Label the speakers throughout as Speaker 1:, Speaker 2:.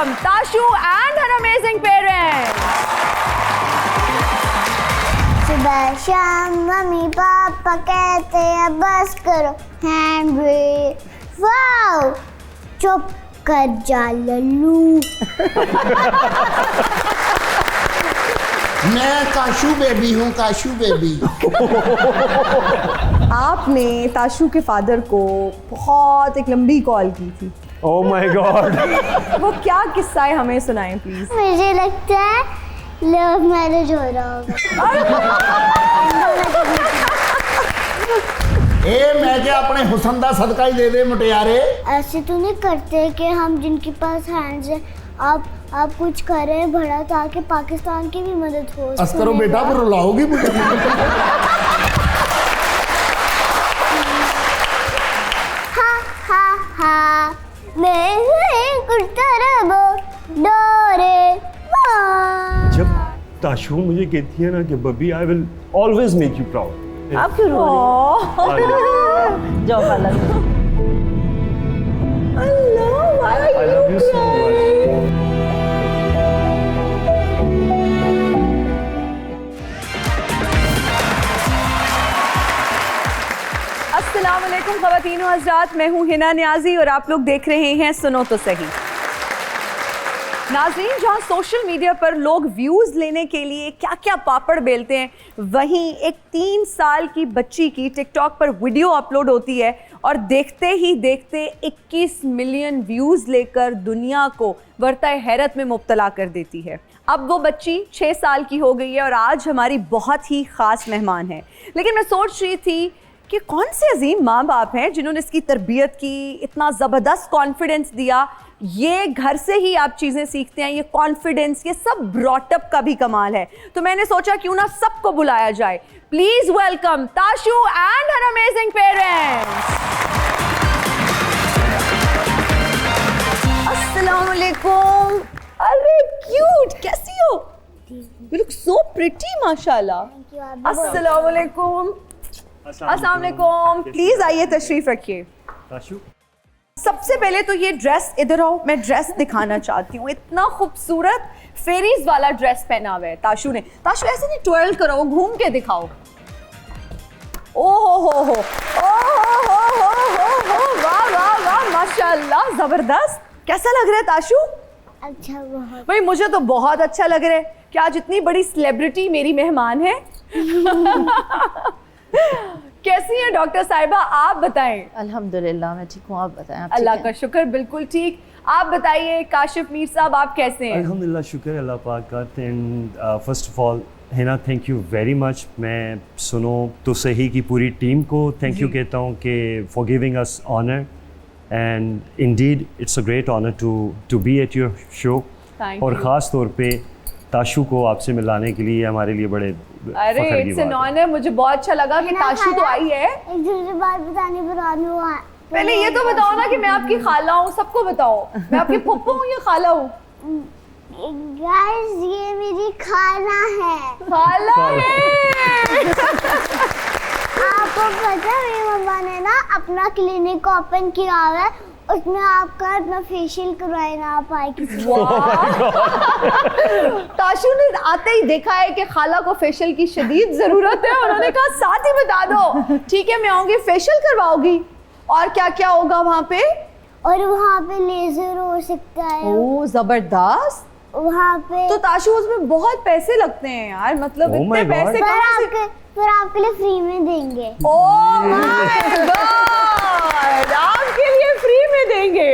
Speaker 1: welcome Tashu and her amazing parents.
Speaker 2: सुबह शाम mummy papa कहते हैं बस करो हैंड ब्रेक। वाओ, चुप कर जा लल्लू।
Speaker 3: मैं काशू बेबी हूँ, काशू बेबी।
Speaker 1: आपने ताशु के फादर को बहुत एक लंबी कॉल की थी।
Speaker 4: Oh my God.
Speaker 1: वो क्या किस्सा है हमें सुनाएं प्लीज।
Speaker 2: मुझे लगता है लव मैरिज हो रहा होगा।
Speaker 3: ए मैं क्या अपने हुस्न दा सदका ही दे दे मुटियारे।
Speaker 2: ऐसे तो नहीं करते कि हम जिनके पास हैंड्स हैं आप कुछ करें बड़ा ताकि पाकिस्तान की भी मदद हो।
Speaker 3: बस करो बेटा, पर रुलाओगी मुझे।
Speaker 2: हा मैं कुर्ता रबो डोरे
Speaker 4: जब ताशु मुझे कहती है ना कि बबी आई will always make you proud.
Speaker 1: आप क्यों रो रही हो?
Speaker 5: जाओ खाला।
Speaker 4: I love you so much.
Speaker 1: अस्सलाम वालेकुम ख़वातीन व हज़रात, मैं हूँ हिना नियाज़ी और आप लोग देख रहे हैं सुनो तो सही। नाज़रीन, जहाँ सोशल मीडिया पर लोग व्यूज़ लेने के लिए क्या क्या पापड़ बेलते हैं, वहीं एक 3 साल की बच्ची की टिकटॉक पर वीडियो अपलोड होती है और देखते ही देखते 21 मिलियन व्यूज़ लेकर दुनिया को बरताए हैरत में मुब्तला कर देती है। अब वो बच्ची 6 साल की हो गई है और आज हमारी बहुत ही ख़ास मेहमान है। लेकिन मैं सोच रही थी कि कौन से अजीम माँ बाप हैं जिन्होंने इसकी तरबियत की, इतना ज़बरदस्त कॉन्फिडेंस दिया। ये घर से ही आप चीज़ें सीखते हैं, ये कॉन्फिडेंस, ये सब ब्रॉटअप का भी कमाल है। तो मैंने सोचा क्यों ना सबको बुलाया जाए। Please welcome Tashu and her amazing parents. अस्सलाम वालेकुम। अरे क्यूट, कैसी हो? यू लुक सो प्रिटी माशाल्लाह। अस्सलाम वालेकुम। अस्सलाम वालेकुम। प्लीज आइए, तशरीफ रखिए।
Speaker 4: ताशु
Speaker 1: सबसे पहले तो ये ड्रेस, इधर आओ, मैं ड्रेस दिखाना चाहती हूँ। इतना खूबसूरत फेरीज वाला ड्रेस पहना हुआ है ताशु ने। ताशु ऐसे नहीं ट्विर्ल करो, घूम के दिखाओ। ओहो हो, वाह वाह वाह, माशाल्लाह, जबरदस्त। कैसा लग रहा है ताशु?
Speaker 2: अच्छा, बहुत।
Speaker 1: भाई मुझे तो बहुत अच्छा लग रहा है कि आज इतनी बड़ी सेलिब्रिटी मेरी मेहमान है। कैसी है डॉक्टर साहिबा, आप बताएं।
Speaker 5: अल्हम्दुलिल्लाह मैं ठीक हूँ, आप बताएं। आप
Speaker 1: अल्लाह
Speaker 5: ठीक
Speaker 1: का
Speaker 5: हैं?
Speaker 1: शुक्र, बिल्कुल ठीक। आप बताइए काशिफ मीर साहब, आप कैसे हैं?
Speaker 4: अल्हम्दुलिल्लाह, शुक्र अल्लाह पाक का। And first of all Hina, thank you very much. मैं सुनो तो सही की पूरी टीम को थैंक यू कहता हूँ कि for giving us honour, and indeed it's a great honour to be at your show. और ख़ास तौर पे ताशु को आपसे मिलाने के लिए हमारे लिए बड़े
Speaker 1: अरे इट्स एन ऑनर। मुझे बहुत अच्छा लगा कि ताशु तो आई है।
Speaker 2: एक दूसरी बात बताने पर आने
Speaker 1: पहले ये तो बताओ ना कि मैं आपकी खाला हूँ, सबको बताओ। मैं आपकी फुप्पो हूँ या खाला हूँ?
Speaker 2: गाइस, ये मेरी खाना है।
Speaker 1: खाला है।
Speaker 2: आपको पता है मेरी मम्मा ने ना अपना क्लिनिक ओपन किया हुआ है, उसमें आपका अपना फेशियल करवाए ना आप आए किसी।
Speaker 1: ताशु ने आते ही देखा है कि खाला को फेशियल की शदीद जरूरत है, उन्होंने कहा साथ ही बता दो। ठीक है, मैं आऊंगी, फेशियल करवाओगी। और क्या क्या होगा वहाँ पे?
Speaker 2: और वहाँ पे लेजर हो सकता है।
Speaker 1: ओह जबरदस्त।
Speaker 2: वहाँ पे
Speaker 1: तो ताशु उसमें बहुत पैसे लगते हैं यार, मतलब
Speaker 4: Oh
Speaker 1: इतने
Speaker 4: my God.
Speaker 1: पैसे कहाँ से?
Speaker 2: फिर आपके लिए फ्री में देंगे।
Speaker 1: ओह माय गॉड, आपके लिए फ्री में देंगे।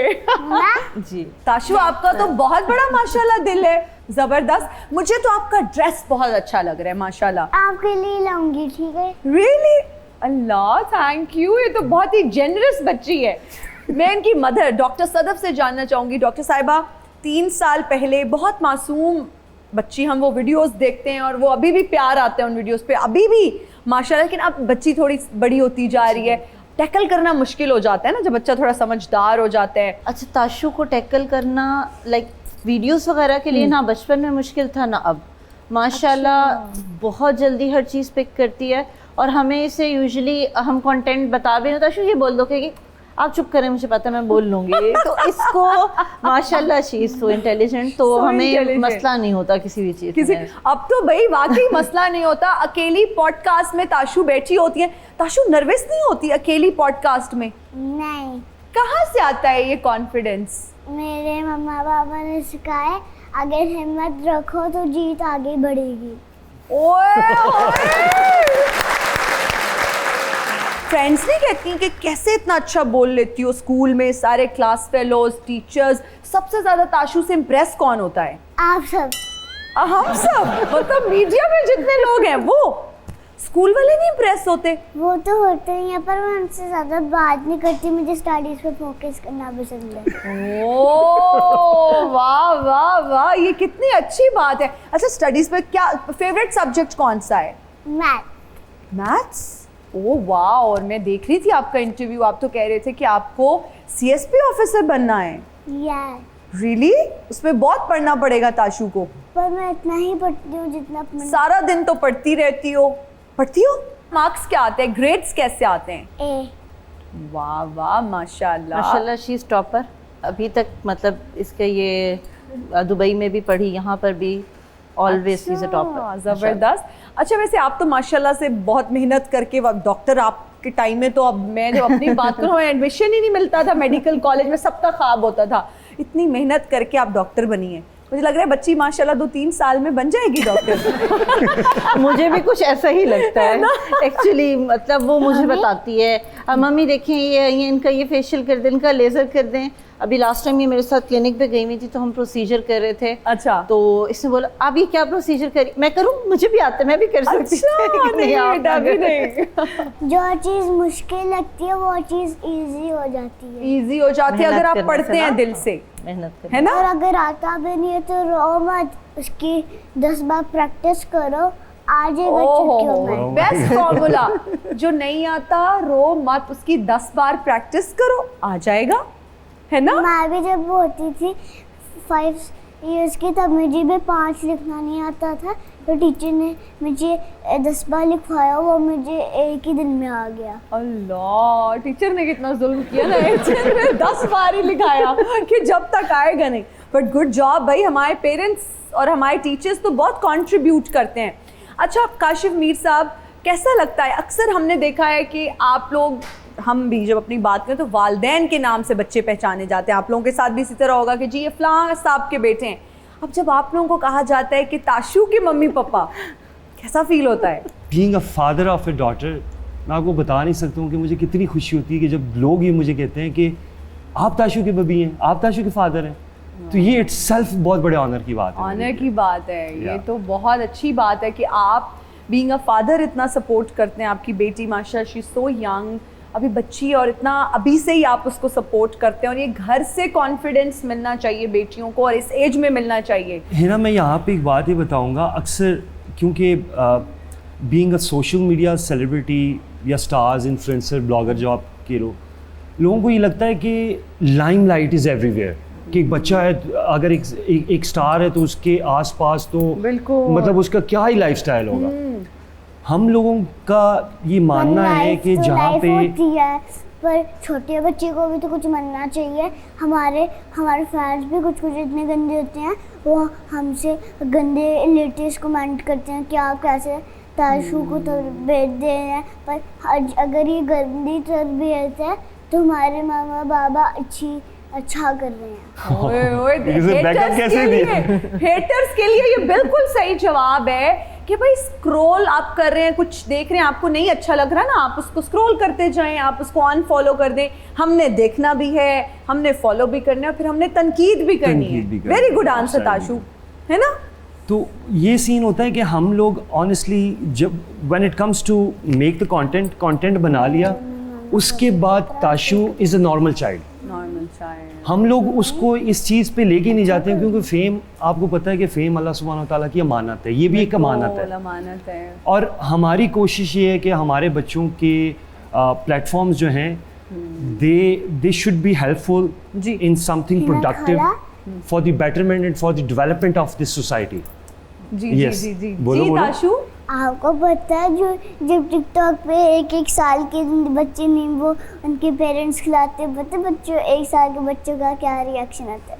Speaker 5: जी
Speaker 1: ताशु, आपका तो बहुत बड़ा माशाल्लाह दिल है, जबरदस्त। मुझे तो आपका ड्रेस बहुत अच्छा लग रहा है माशाल्लाह।
Speaker 2: आपके लिए लाऊंगी, ठीक है?
Speaker 1: रियली? Allah, thank you. ये तो बहुत ही जेनरस बच्ची है। मैं इनकी मदर डॉक्टर सदफ से जानना चाहूँगी। डॉक्टर साहिबा, 3 साल पहले बहुत मासूम बच्ची, हम वो वीडियोस देखते हैं और वो अभी भी प्यार आता है उन वीडियोस पे, अभी भी माशाल्लाह। लेकिन अब बच्ची थोड़ी बड़ी होती जा रही है, टैकल करना मुश्किल हो जाता है ना जब बच्चा थोड़ा समझदार हो जाता है।
Speaker 5: अच्छा, ताशु को टैकल करना लाइक वीडियोस वगैरह के लिए ना बचपन में मुश्किल था ना अब माशाल्लाह बहुत जल्दी हर चीज़ पिक करती है। और हमें इसे यूजुअली हम कंटेंट बता भी नहीं, ताशु ये बोल दो कि आप चुप करें, मुझे पता है मैं बोल लूँगी। तो इसको माशाल्लाह शी इज़ सो इंटेलिजेंट, तो
Speaker 1: So
Speaker 5: हमें
Speaker 1: intelligent.
Speaker 5: मसला नहीं होता किसी भी चीज़ में।
Speaker 1: अब तो भाई वाकई मसला नहीं होता। अकेली पॉडकास्ट में ताशु बैठी होती है, ताशु नर्वस नहीं होती अकेली पॉडकास्ट में?
Speaker 2: नहीं,
Speaker 1: कहाँ से आता है ये कॉन्फिडेंस?
Speaker 2: मेरे मम्मा पापा ने सिखाया, अगर हिम्मत रखो तो जीत आगे बढ़ेगी।
Speaker 1: फ्रेंड्स नहीं कहती कि कैसे इतना अच्छा बोल लेती हो स्कूल में, सारे क्लास फेलोज, टीचर्स, सबसे ज्यादा ताशु से इम्प्रेस कौन होता है?
Speaker 2: आप सब।
Speaker 1: हम सब, मतलब मीडिया में जितने लोग हैं वो, स्कूल वाले नहीं इम्प्रेस होते?
Speaker 2: वो तो होते ही हैं, पर मैं उनसे ज़्यादा बात नहीं करती, मुझे स्टडीज़ पे फोकस करना पसंद है।
Speaker 1: ओह वाह वाह वाह, ये कितनी अच्छी बात है। अच्छा, स्टडीज में क्या फेवरेट सब्जेक्ट कौन सा है?
Speaker 2: मैथ।
Speaker 1: मैथ्स? ओह वाह, और मैं देख रही थी आपका इंटरव्यू, आप तो कह रहे थे कि आपको सीएसपी ऑफिसर बनना है।
Speaker 2: यार
Speaker 1: रियली? उसमें बहुत पढ़ना पड़ेगा ताशु को।
Speaker 2: पर मैं इतना ही पढ़ती हूँ जितना
Speaker 1: सारा दिन तो पढ़ती रहती हो। पढ़ती हो? मार्क्स क्या आते हैं, ग्रेड्स कैसे आते हैं?
Speaker 2: ए।
Speaker 1: वाह वाह माशाल्लाह।
Speaker 5: माशाल्लाह शी इज़ टॉपर अभी तक, मतलब इसके ये दुबई में भी पढ़ी, यहाँ पर भी always she is a topper.
Speaker 1: जबरदस्त। अच्छा, वैसे आप तो माशाल्लाह से बहुत मेहनत करके डॉक्टर, आपके टाइम में तो, अब मैं जब अपनी बात करूँ, एडमिशन ही नहीं मिलता था मेडिकल कॉलेज में, सबका ख्वाब होता था। इतनी मेहनत करके आप डॉक्टर बनी है, मुझे लग रहा है बच्ची माशाल्लाह 2-3 साल में बन जाएगी डॉक्टर।
Speaker 5: मुझे भी कुछ ऐसा ही लगता है एक्चुअली, मतलब वो मुझे बताती है, मम्मी देखें ये इनका ये फेशियल कर दें, इनका लेज़र कर दें। अभी लास्ट टाइम ये मेरे साथ क्लिनिक पे गई हुई थी, तो हम प्रोसीजर कर रहे थे।
Speaker 1: अच्छा।
Speaker 5: तो इसने बोला आप ये क्या प्रोसीजर करी? मैं करूँ, मुझे भी आता है, मैं भी कर सकती हूँ।
Speaker 1: नहीं
Speaker 5: आप
Speaker 1: बेटा,
Speaker 5: ना
Speaker 1: अभी
Speaker 5: करें।
Speaker 2: जो
Speaker 1: नहीं।
Speaker 2: चीज़ मुश्किल लगती है वो चीज़ इजी हो जाती है।
Speaker 1: इजी हो जाती है
Speaker 5: मेहनत
Speaker 1: अगर आप
Speaker 5: करने
Speaker 1: पढ़ते
Speaker 5: से
Speaker 1: हैं
Speaker 5: ना।
Speaker 1: दिल से,
Speaker 5: मेहनत कर।
Speaker 1: है ना?
Speaker 2: और अगर आता भी नहीं है तो रो मत, उसकी 10 बार प्रैक्टिस करो, आ जाएगा चुटकियों में।
Speaker 1: बेस्ट फॉर्मूला, जो नहीं आता रो मत, उसकी 10 बार प्रैक्टिस करो, आ जाएगा, है ना?
Speaker 2: मैं भी जब वो होती थी 5 इयर्स की, तब मुझे भी 5 लिखना नहीं आता था, तो टीचर ने मुझे 10 बार लिखवाया, वो मुझे एक ही दिन में आ गया।
Speaker 1: अल्लाह, टीचर ने कितना जुल्म किया ना, टीचर ने 10 बार ही लिखाया कि जब तक आएगा नहीं। बट गुड जॉब भाई, हमारे पेरेंट्स और हमारे टीचर्स तो बहुत कंट्रीब्यूट करते हैं। अच्छा काशिफ मीर साहब, कैसा लगता है, अक्सर हमने देखा है कि आप लोग, हम भी जब अपनी बात करें तो वालिदैन के नाम से बच्चे पहचाने जाते हैं, आप लोगों के साथ भी इसी तरह होगा कि जी ये फलां साहब के बेटे हैं। अब जब आप लोगों को कहा जाता है कि ताशु के मम्मी पापा, कैसा फील होता है?
Speaker 4: Being a father of A daughter, मैं आपको बता नहीं सकता हूँ कि मुझे कितनी खुशी होती है कि जब लोग ये मुझे कहते हैं कि आप ताशु के बबी हैं, आप ताशु के फादर हैं, तो ये इट्सेल्फ बहुत बड़े ऑनर की बात है।
Speaker 1: ऑनर की बात है ये,
Speaker 4: Yeah.
Speaker 1: तो बहुत अच्छी बात है कि आप बीइंग अ फादर इतना सपोर्ट करते हैं। आपकी बेटी माशाल्लाह शी सो यंग, अभी बच्ची, और इतना अभी से ही आप उसको सपोर्ट करते हैं, और ये घर से कॉन्फिडेंस मिलना चाहिए बेटियों को, और इस एज में मिलना चाहिए।
Speaker 4: है ना, मैं यहाँ पे एक बात ये बताऊँगा, अक्सर क्योंकि being a social media celebrity या स्टार्स, इन्फ्लुएंसर, ब्लॉगर जो आप कह लो, लोगों को ये लगता है कि लाइमलाइट इज़ एवरीवेयर, कि एक बच्चा है, अगर एक स्टार है तो उसके आसपास तो
Speaker 1: बिल्कुल,
Speaker 4: मतलब उसका क्या ही लाइफस्टाइल होगा। हम लोगों का ये मानना है कि
Speaker 2: तो
Speaker 4: जहाँ
Speaker 2: लाइफ
Speaker 4: पे
Speaker 2: होती है, पर छोटे बच्चे को भी तो कुछ बनना चाहिए। हमारे फैंस भी कुछ इतने गंदे होते हैं, वो हमसे गंदे लेटेस्ट कमेंट करते हैं कि आप कैसे ताशु को तरबियत दे रहे हैं, पर अगर ये गंदी तरबियत है तो हमारे मामा बाबा अच्छा कर रहे हैं।
Speaker 1: ओए ओए,
Speaker 4: इसे backup
Speaker 1: haters
Speaker 4: कैसे
Speaker 1: के
Speaker 4: दिया?
Speaker 1: लिए, haters के लिए ये बिल्कुल सही जवाब है कि भाई स्क्रॉल आप कर रहे हैं, कुछ देख रहे हैं, आपको नहीं अच्छा लग रहा ना, आप उसको स्क्रॉल करते जाएं, आप उसको अनफॉलो कर दें। हमने देखना भी है, हमने फॉलो भी करना है, फिर हमने तनकीद भी करनी है।
Speaker 4: तनकीद भी करनी
Speaker 1: वेरी
Speaker 4: है,
Speaker 1: गुड आंसर ताशु, है ना?
Speaker 4: तो ये सीन होता है कि हम लोग ऑनेस्टली जब when it comes to make the content बना लिया, उसके बाद Tashu is a normal child.
Speaker 1: Normal child.
Speaker 4: हम लोग उसको इस चीज़ पे लेके नहीं जाते हैं, क्योंकि फेम, आपको पता है कि फेम अल्लाह सुब्हानहू व तआला की अमानत है, ये भी एक अमानत है।
Speaker 1: अमानत है।
Speaker 4: और हमारी कोशिश ये है कि हमारे बच्चों के प्लेटफॉर्म्स जो हैं, दे शुड बी हेल्पफुल
Speaker 1: जी।
Speaker 4: इन समथिंग
Speaker 2: हिना
Speaker 4: प्रोडक्टिव
Speaker 2: खाला?
Speaker 4: For the betterment and for the development of this society.
Speaker 1: जी
Speaker 4: Yes.
Speaker 1: जी जी जी
Speaker 4: बोलो,
Speaker 1: जी
Speaker 4: बोलो।
Speaker 1: ताशु,
Speaker 2: आपको पता है जो जब टिकटॉक पे एक साल के बच्चे नींबू उनके पेरेंट्स खिलाते हैं, पता बच्चों 1 साल के बच्चों का क्या रिएक्शन आता है?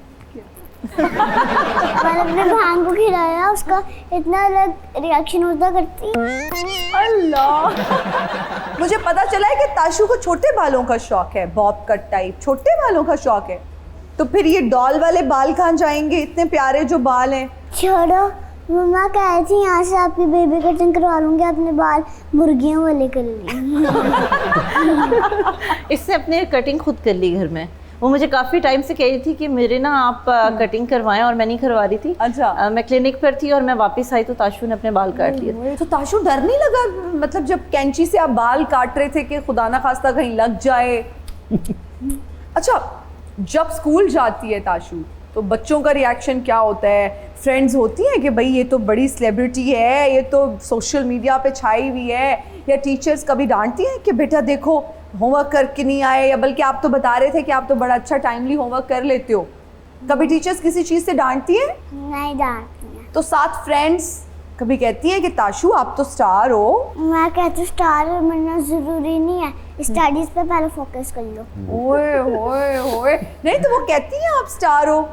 Speaker 2: मैंने अपने बहन को खिलाया, उसका इतना अलग रिएक्शन होता करती।
Speaker 1: अल्लाह। मुझे पता चला है कि ताशु को छोटे बालों का शौक है, बॉब कट टाइप छोटे बालों का शौक है। तो फिर ये डॉल वाले बाल कहाँ जाएंगे, इतने प्यारे जो बाल हैं?
Speaker 2: छोड़ो, मम्मा कह रही थी यहाँ से आपकी बेबी कटिंग करवा लूँगी, अपने बाल मुर्गियों वाले कर ली।
Speaker 5: इससे अपने कटिंग खुद कर ली घर में। वो मुझे काफ़ी टाइम से कह रही थी कि मेरे ना आप कटिंग करवाएं, और मैं नहीं करवा रही थी।
Speaker 1: अच्छा।
Speaker 5: मैं क्लिनिक पर थी और मैं वापस आई तो ताशु ने अपने बाल काट लिए।
Speaker 1: तो ताशु डर नहीं लगा, मतलब जब कैंची से आप बाल काट रहे थे कि खुदा ना खास्ता कहीं लग जाए? अच्छा, जब स्कूल जाती है ताशु तो बच्चों का रिएक्शन क्या होता है? फ्रेंड्स होती हैं कि भाई ये तो बड़ी सेलिब्रिटी है, ये तो सोशल मीडिया पे छाई हुई है, या टीचर्स कभी डांटती हैं कि बेटा देखो होमवर्क करके नहीं आए, या बल्कि आप तो बता रहे थे कि आप तो बड़ा अच्छा टाइमली होमवर्क कर लेते हो, कभी टीचर्स किसी चीज़ से डांटती हैं?
Speaker 2: नहीं डांटती हैं।
Speaker 1: तो साथ फ्रेंड्स कभी कहती हैं कि ताशु आप तो स्टार हो? मैं
Speaker 2: कहती हूँ स्टार बनना ज़रूरी नहीं है, स्टडीज़ पे पहले फोकस कर लो।
Speaker 1: ओए होए होए, नहीं तो वो कहती हैं आप स्टार हो,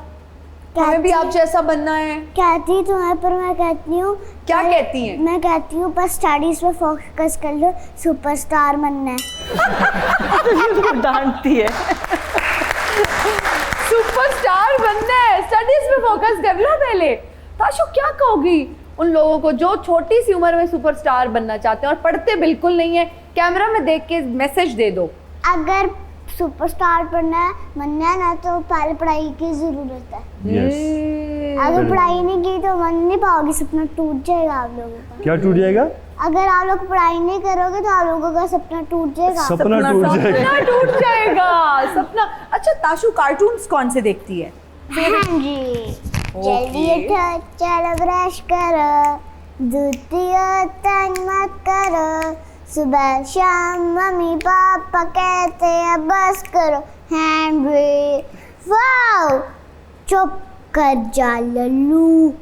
Speaker 1: हमें भी आप जैसा बनना है।
Speaker 2: कहती तो है, पर मैं कहती हूँ।
Speaker 1: क्या कहती हैं?
Speaker 2: मैं कहती हूँ बस स्टडीज पे फोकस कर लो, सुपरस्टार बनना है।
Speaker 5: डांटती है।
Speaker 1: सुपरस्टार बनना है, स्टडीज पे फोकस कर लो पहले। ताशु क्या कहोगी उन लोगों को जो छोटी सी उम्र में सुपरस्टार बनना चाहते हैं और पढ़ते बिल्कुल नहीं है? कैमरा में देख के मैसेज दे दो।
Speaker 2: अगर सुपरस्टार बनना है ना तो पहले पढ़ाई की जरूरत है। अगर पढ़ाई नहीं की तो बन नहीं पाओगे, सपना टूट जाएगा आप लोगों का।
Speaker 4: क्या टूट जाएगा?
Speaker 2: अगर आप लोग पढ़ाई नहीं करोगे तो आप लोगों का सपना टूट जाएगा।
Speaker 4: सपना टूट
Speaker 1: जाएगा सपना। अच्छा ताशु कार्टून्स कौन से देखती है?
Speaker 2: हाँ जी। जल्दी उठो, चलो ब्रश करो, दूध पियो, तंग मत करो, सुबह शाम मम्मी पापा कहते हैं बस करो हैंड ब्रेक। वाओ, चुप कर जा लल्लू।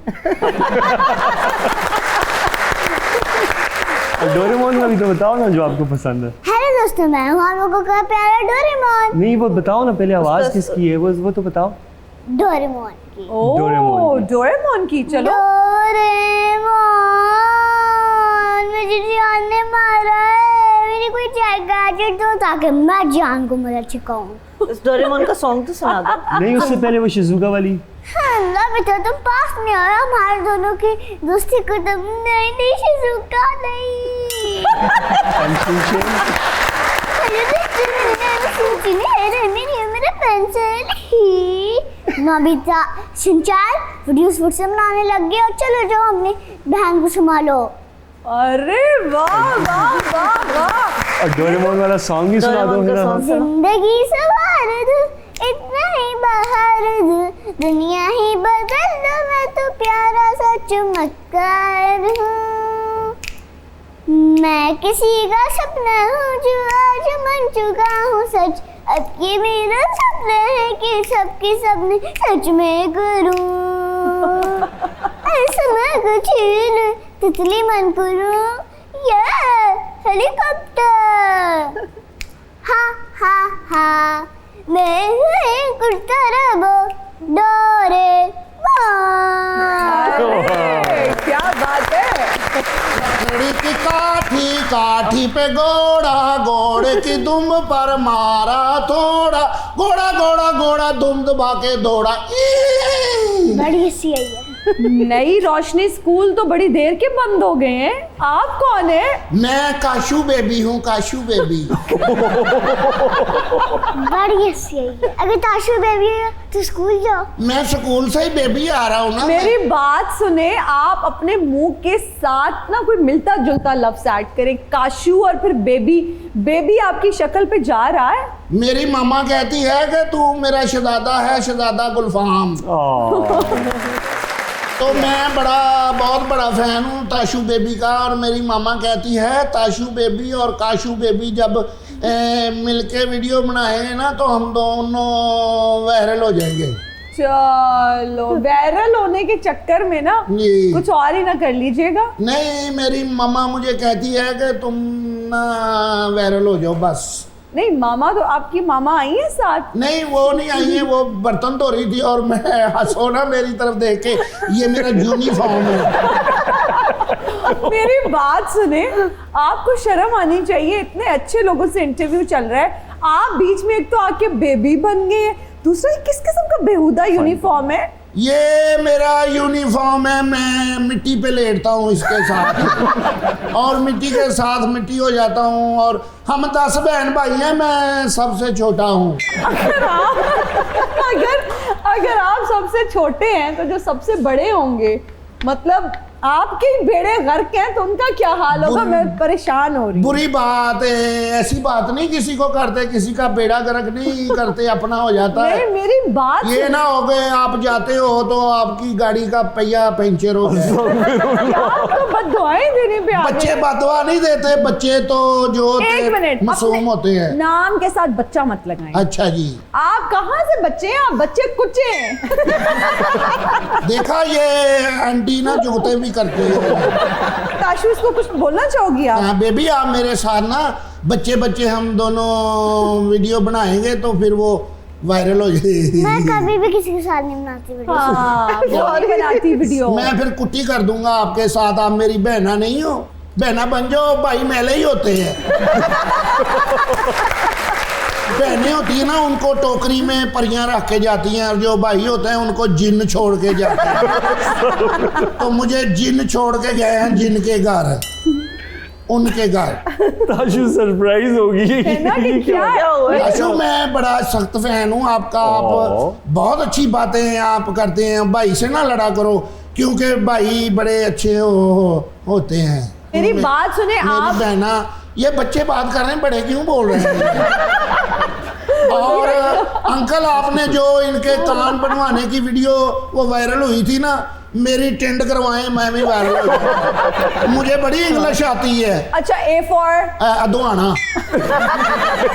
Speaker 4: डोरेमोन का भी तो बताओ ना जो आपको पसंद है।
Speaker 2: हेलो दोस्तों, मैं हूँ आप लोगों का प्यारा डोरेमोन।
Speaker 4: नहीं वो बताओ ना, पहले आवाज किसकी है वो तो बताओ।
Speaker 2: डोरेमोन की।
Speaker 1: डोरेमोन की। चलो
Speaker 2: डोरेमोन, मुझे जान ने मारा है, मेरी कोई गैजेट दो ताकि मैं जान को मदद सिखाऊं।
Speaker 5: उस डोरेमोन का सॉन्ग तो सुना दो।
Speaker 4: नहीं उससे पहले वो शिजुका वाली।
Speaker 2: अल्लाह बेटा तुम पास में आया, हमारे दोनों की दोस्ती खत्म। नहीं शिजुका नहीं। मेरा pencil Nobita Shinchan videos foot से बनाने लग गए, और चलो जाओ अपनी बहन को संभालो।
Speaker 1: अरे वाह वाह वाह वाह।
Speaker 4: और डोरेमोन वाला सॉन्ग भी सुना दो।
Speaker 2: जिंदगी सवार दो, इतना ही बाहर दो, दुनिया ही बदल दो, मैं तो प्यारा सा चमत्कार हूँ। मैं किसी का सपना हूँ जो आज बन चुका हूँ सच। अब ये मेरा सपना है कि सबके सपने सच में करूँ। ऐसा कुछ तितली मन करूँ या हेलीकॉप्टर। हा हा हा, मैं कुर्ता रबो डोरेमोन।
Speaker 1: क्या बात है।
Speaker 3: लकड़ी की काठी काठी पे घोड़ा, घोड़े की दुम पर मारा थोड़ा, घोड़ा घोड़ा घोड़ा दुम दबा के दौड़ा।
Speaker 2: बड़ी हंसी आई है।
Speaker 1: नई रोशनी स्कूल तो बड़ी देर के बंद हो गए हैं। आप कौन है?
Speaker 3: मैं काशू बेबी हूँ, काशू बेबी।
Speaker 2: बड़ी हंसी आई है। अगर ताशु बेबी है तो स्कूल जाओ।
Speaker 3: मैं स्कूल से ही बेबी आ रहा हूँ ना।
Speaker 1: मेरी बात सुने, आप अपने मुंह के साथ ना कोई मिलता जुलता लफ्ज ऐड करें। काशू और फिर बेबी। बेबी आपकी शक्ल पे जा रहा है।
Speaker 3: मेरी मामा कहती है कि तू मेरा शहजादा है, शहजादा गुलफाम। तो मैं बहुत बड़ा फैन हूँ ताशू बेबी का, और मेरी मामा कहती है ताशू बेबी और काशू बेबी जब मिलके वीडियो बनाए ना तो हम दोनों वायरल हो जाएंगे।
Speaker 1: चलो वायरल होने के चक्कर में ना
Speaker 3: जी।
Speaker 1: कुछ और ही ना कर लीजिएगा।
Speaker 3: नहीं, मेरी मम्मा मुझे कहती है कि तुम ना वायरल हो जाओ बस।
Speaker 1: नहीं मामा तो आपकी मामा आई है साथ।
Speaker 3: नहीं, वो नहीं आई है, वो बर्तन धो रही थी और मैं हंसो ना मेरी तरफ देख के, ये मेरा यूनिफॉर्म है।
Speaker 1: मेरी बात सुने, आपको शर्म आनी चाहिए, इतने अच्छे लोगों से इंटरव्यू चल रहा है, आप बीच में एक तो आके बेबी बन गए, दूसरा किस किस्म का बेहुदा यूनिफॉर्म है?
Speaker 3: ये मेरा यूनिफॉर्म है, मैं मिट्टी पे लेटता हूँ इसके साथ और मिट्टी के साथ मिट्टी हो जाता हूँ। और हम 10 बहन भाई हैं, मैं सबसे छोटा हूँ।
Speaker 1: अगर आप सबसे छोटे हैं तो जो सबसे बड़े होंगे, मतलब आपके बेड़े गर्क हैं तो उनका क्या हाल होगा? मैं परेशान हो रही हूँ।
Speaker 3: बुरी बात है, ऐसी बात नहीं किसी को करते, किसी का बेड़ा गर्क नहीं करते, अपना हो जाता है।
Speaker 1: नहीं मेरी बात
Speaker 3: ये ना हो गए आप जाते हो तो आपकी गाड़ी का पहिया पंचर हो गया।
Speaker 1: आप तो बददुआएं देने पे आ
Speaker 3: बच्चे
Speaker 1: गए।
Speaker 3: बदवा नहीं देते, बच्चे तो जो
Speaker 1: एक मिनट,
Speaker 3: मासूम
Speaker 1: अपने
Speaker 3: होते हैं।
Speaker 1: नाम के साथ बच्चा मत लगाएं।
Speaker 3: अच्छा जी,
Speaker 1: आप कहाँ से बच्चे हैं? आप बच्चे कुच्चे हैं।
Speaker 3: देखा ये आंटी ना जुगते भी करती है।
Speaker 1: ताशु इसको कुछ बोलना चाहोगी आप?
Speaker 3: हाँ बेबी, आप मेरे साथ ना बच्चे बच्चे हम दोनों वीडियो बनाएंगे तो फिर वो वायरल हो जाएगी।
Speaker 2: मैं कभी भी किसी के साथ नहीं बनाती वीडियो।
Speaker 1: हाँ, वो नहीं बनाती वीडियो।
Speaker 3: मैं फिर कुट्टी कर दूंगा आपके साथ, आप मेरी बहना नहीं हो, बहना बन जाओ, भाई मेले ही होते हैं। बहनें होती है ना, उनको टोकरी में परियां रख के जाती हैं और जो भाई होते हैं उनको जिन छोड़ के जाते हैं। तो मुझे जिन छोड़ के गए हैं, जिन के घर, उनके घर।
Speaker 4: ताशु सरप्राइज होगी
Speaker 1: है ना कि क्या
Speaker 5: हुआ?
Speaker 3: आशु, मैं बड़ा सख्त फैन हूँ आपका, आप बहुत अच्छी बातें आप करते हैं। भाई से ना लड़ा करो, क्योंकि भाई बड़े अच्छे होते हैं।
Speaker 1: मेरी बात सुने
Speaker 3: मेरी
Speaker 1: आप।
Speaker 3: बहना, ये बच्चे बात कर रहे हैं, बड़े क्यों बोल रहे हैं? और अंकल, आपने जो इनके कान बनवाने की वीडियो वो वायरल हुई थी ना, मेरी टेंड करवाएं, मैं भी वायरल हो जाऊं। मुझे बड़ी इंग्लिश आती है।
Speaker 1: अच्छा, A for
Speaker 3: अधवाना।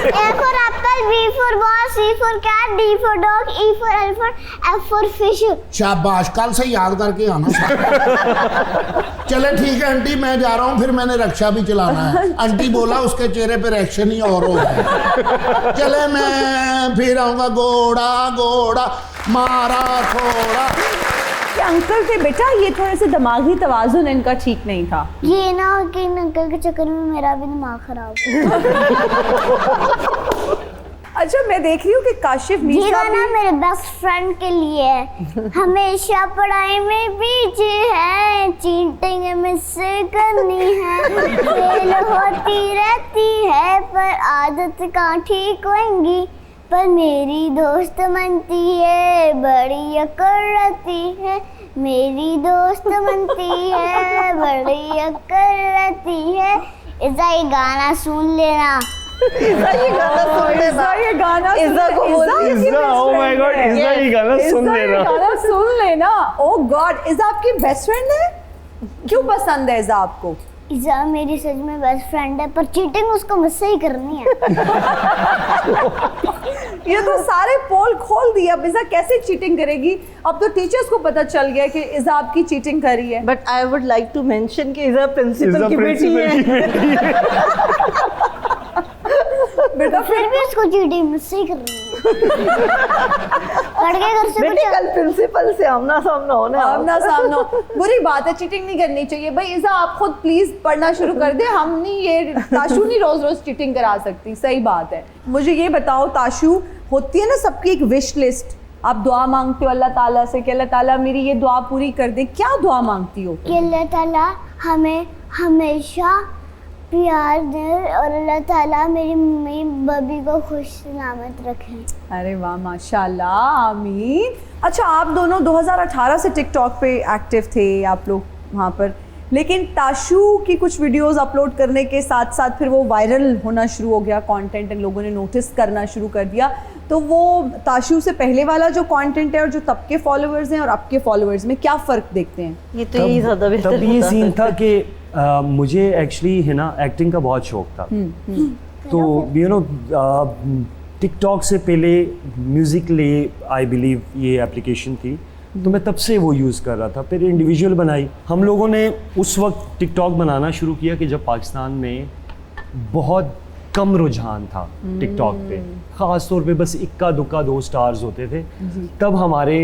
Speaker 2: A for apple, B for ball, C for cat, D for dog, E for elephant, F for fish।
Speaker 3: शाबाश, कल से याद करके आना। चले ठीक है आंटी, मैं जा रहा हूँ, फिर मैंने रक्षा भी चलाना है। आंटी बोला, उसके चेहरे पे रिएक्शन ही और हो गया। चले मैं फिर आऊँगा, घोड़ा घोड़ा मारा थोड़ा।
Speaker 1: कि अंकल थे बेटा, ये थोड़े से दिमागी तवाजुन इनका ठीक नहीं था।
Speaker 2: ये ना कि इन अंकल के चक्कर में मेरा भी दिमाग खराब हो।
Speaker 1: अच्छा, मैं देख रही हूँ कि काशिफ
Speaker 2: ये
Speaker 1: मीशा
Speaker 2: गाना मेरे बेस्ट फ्रेंड के लिए है। हमेशा पढ़ाई में पीछे है, चीटिंग मुझसे करनी है, फेल होती रहती है पर आदत कहाँ ठीक होंगी, पर मेरी दोस्त मनती है, बड़ी अकड़ रहती है, मेरी दोस्त मनती है, बड़ी अकड़ रहती है। इज़ा ये गाना सुन लेना।
Speaker 5: इज़ा ये गाना सुन लेना।
Speaker 1: इज़ा ये गाना
Speaker 5: इज़ा को बोल,
Speaker 4: इज़ा, oh my God, इज़ा ये गाना सुन
Speaker 1: इज़ा ये
Speaker 4: लेना।
Speaker 1: गाना सुन लेना। ओह गॉड, इज़ा आपकी बेस्ट फ्रेंड है? क्यों पसंद है इज़ा आपको?
Speaker 2: इज़ा मेरी सच में बेस्ट फ्रेंड है, पर चीटिंग उसको मुझसे ही करनी है।
Speaker 1: ये तो सारे पोल खोल दिए, अब इज़ा कैसे चीटिंग करेगी? अब तो टीचर्स को पता चल गया कि इज़ा आपकी चीटिंग कर रही है।
Speaker 5: But I would like to mention कि इज़ा प्रिंसिपल की बेटी है।
Speaker 1: बेटा
Speaker 2: फिर भी उसको चीटिंग मुझसे ही करनी है। लड़के घर से
Speaker 5: बेटे कल प्रिंसिपल से आमना सामना होना।
Speaker 1: आमना सामना बुरी बात है, चीटिंग नहीं करनी चाहिए। भाई इज़ा आप खुद प्लीज पढ़ना शुरू कर दे, हम नहीं, ये ताशु नहीं रोज रोज चीटिंग करा सकती। सही बात है। मुझे ये बताओ ताशु, होती है ना सबकी एक विश लिस्ट, आप दुआ मांगते हो अल्लाह ताला से कि अल्लाह ताला मेरी ये दुआ पूरी कर दे, क्या दुआ मांगती हो?
Speaker 2: कि अल्लाह ताला हमें हमेशा प्यार दे और अल्लाह ताला मेरी मम्मी बबी को खुश सलामत रखें।
Speaker 1: अरे वाह, माशाल्लाह, आमीन। अच्छा, आप दोनों 2018 से टिकटॉक पे एक्टिव थे आप लोग वहाँ पर, लेकिन ताशु की कुछ वीडियोस अपलोड करने के साथ साथ फिर वो वायरल होना शुरू हो गया कंटेंट, इन लोगों ने नोटिस करना शुरू कर दिया। तो वो ताशु से पहले वाला जो कंटेंट है और जो तब के फॉलोअर्स हैं और अब के फॉलोअर्स में क्या फ़र्क देखते हैं?
Speaker 5: ये तो यही ज़्यादा बेहतर
Speaker 4: तब ये
Speaker 5: होता
Speaker 4: सीन
Speaker 5: है।
Speaker 4: था कि मुझे एक्चुअली है ना एक्टिंग का बहुत शौक था। तो यू नो टिकटॉक से पहले म्यूज़िकली आई बिलीव ये एप्लीकेशन थी, तो मैं तब से वो यूज़ कर रहा था। फिर इंडिविजुअल बनाई हम लोगों ने। उस वक्त टिकटॉक बनाना शुरू किया कि जब पाकिस्तान में बहुत कम रुझान था टिकटॉक पे, ख़ास तौर पे बस इक्का दुक्का 2 स्टार्स होते थे। तब हमारे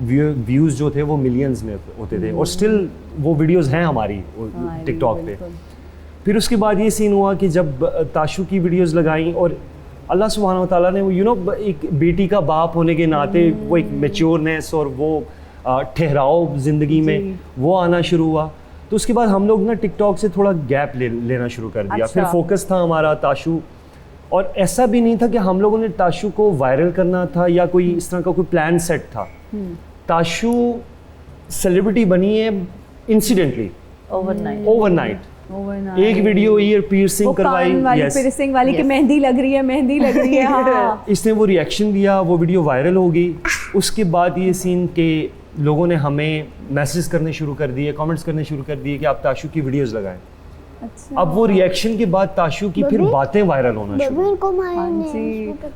Speaker 4: व्यूज़ जो थे वो मिलियंस में होते थे, और स्टिल वो वीडियोस हैं हमारी टिकटॉक पे। फिर उसके बाद ये सीन हुआ कि जब ताशू की वीडियोस लगाई, और अल्लाह सुब्हानहू व तआला ने वो एक बेटी का बाप होने के नाते वो एक मैच्योरनेस और वो ठहराव ज़िंदगी में वो आना शुरू हुआ। तो उसके बाद हम लोग ना टिकटॉक से थोड़ा गैप लेना शुरू कर दिया। फिर फोकस था हमारा ताशू, और ऐसा भी नहीं था कि हम लोगों ने ताशू को वायरल करना था या कोई इस तरह का कोई प्लान सेट था। ताशू सेलिब्रिटी बनी है इंसिडेंटली, ओवरनाइट। एक वीडियो ईयर पियर्सिंग करवाई,
Speaker 1: पियर्सिंग वाली कि मेहंदी लग रही है, मेहंदी लग रही है। हाँ।
Speaker 4: इसने वो रिएक्शन दिया, वो वीडियो वायरल हो गई। उसके बाद ये सीन के लोगों ने हमें मैसेज करने शुरू कर दिए, कमेंट्स करने शुरू कर दिए कि आप ताशू की वीडियोस लगाएं।
Speaker 1: अच्छा।
Speaker 4: अब वो रिएक्शन के बाद ताशू की फिर बातें वायरल होना शुरू।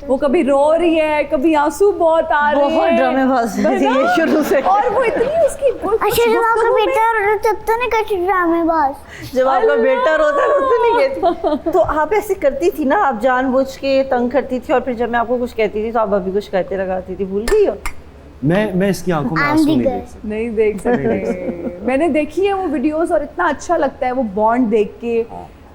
Speaker 1: वो कभी रो रही है, कभी आंसू बहुत आ रहे हैं,
Speaker 5: बहुत ड्रामेबाज है ये शुरू से।
Speaker 1: और वो इतनी उसकी
Speaker 2: अच्छा जब आपका बेटा रोता तब तो नहीं करती ड्रामेबाज।
Speaker 5: जब आपका बेटा रोता तो नहीं कहती। तो आप ऐसे करती थी ना, आप जानबूझ के तंग करती थी, और फिर जब मैं आपको कुछ कहती थी तो आप अभी कुछ कहते लगाती थी, भूल गई हो?
Speaker 4: मैं इसकी आंखों में आंसू नहीं देख
Speaker 1: सकते। मैंने देखी है वो वीडियोस, और इतना अच्छा लगता है वो बॉन्ड देख के